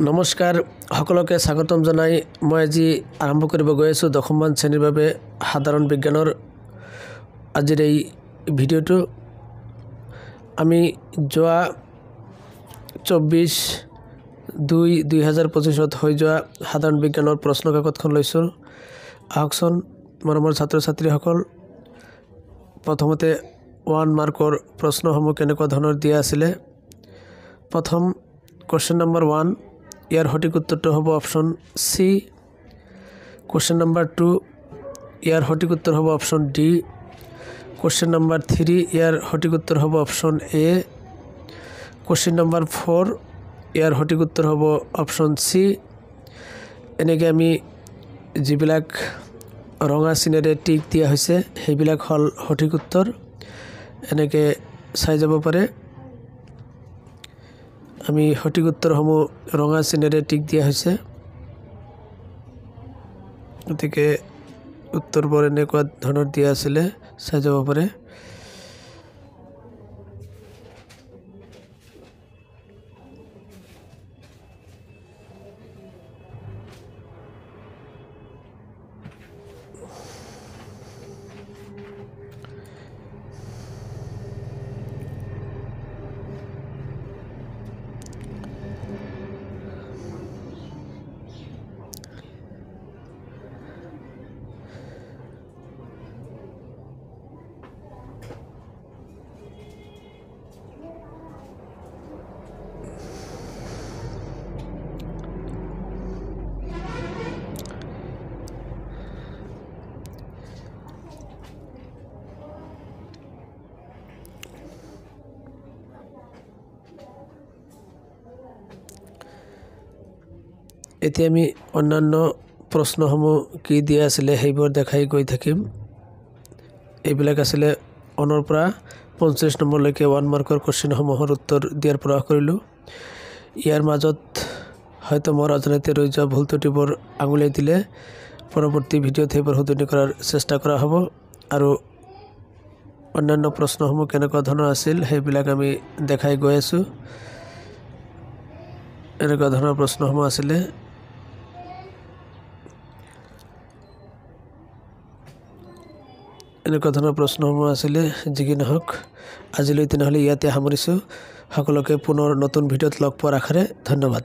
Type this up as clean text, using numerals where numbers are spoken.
নমস্কাৰ সকলোকে স্বাগতম জনাই মই আজি আৰম্ভ কৰিব গৈ আছোঁ দশমমান শ্ৰেণীৰ বাবে সাধাৰণ বিজ্ঞানৰ আজিৰ এই ভিডিঅ'টো আমি যোৱা 24/2/2025 হৈ যোৱা সাধাৰণ বিজ্ঞানৰ প্ৰশ্ন কাকতখন লৈছোঁ আহকচোন মৰমৰ ছাত্ৰ ছাত্ৰীসকল প্ৰথমতে 1 মাৰ্কৰ প্ৰশ্নসমূহ কেনেকুৱা ধৰণৰ দিয়া আছিলে প্ৰথম কোৱেশ্চন নম্বৰ 1 ইয়াৰ সঠিক উত্তৰটো হ'ব অপচন সি কোৱেশ্চন নম্বৰ 2 ইয়াৰ সঠিক উত্তৰ হ'ব অপচন ডি কোৱেশ্চন নম্বৰ 3 ইয়াৰ সঠিক উত্তৰ হ'ব অপচন এ কোৱেশ্চন নম্বৰ 4 ইয়াৰ সঠিক উত্তৰ হ'ব অপচন সি এনেকৈ আমি যিবিলাক ৰঙা চিনেৰে টিক দিয়া হৈছে সেইবিলাক হল সঠিক উত্তৰ এনেকৈ চাই যাব পাৰে আমি সঠিক উত্তৰসমূহ ৰঙা চিনেৰে টিক দিয়া হৈছে গতিকে উত্তৰবোৰ এনেকুৱা ধৰণৰ দিয়া আছিলে চাই যাব পাৰে এতিয়া আমি অন্যান্য প্ৰশ্নসমূহ কি দিয়া আছিলে সেইবোৰ দেখাই গৈ থাকিম এইবিলাক আছিলে 1 পৰা 45 নম্বৰলৈকে 1 মাৰ্কৰ কোৱেশ্চনসমূহৰ উত্তৰ দিয়াৰ প্ৰয়াস কৰিলোঁ ইয়াৰ মাজত হয়তো মোৰ অজানিতে ৰৈ যোৱা ভুল ত্ৰুটিবোৰ আঙুলিয়াই দিলে পৰৱৰ্তী ভিডিঅ'ত সেইবোৰ শুধৰণি কৰাৰ চেষ্টা কৰা হ'ব আৰু অন্যান্য প্ৰশ্নসমূহ কেনেকুৱা ধৰণৰ আছিল সেইবিলাক আমি দেখাই গৈ আছোঁ এনেকুৱা ধৰণৰ প্ৰশ্নসমূহ আছিলে এনেকুৱা ধৰণৰ প্ৰশ্নসমূহ আছিলে যি কি নহওক আজিলৈ তেনেহ'লে ইয়াতে সামৰিছোঁ সকলোকে পুনৰ নতুন ভিডিঅ'ত লগ পোৱাৰ আশাৰে ধন্যবাদ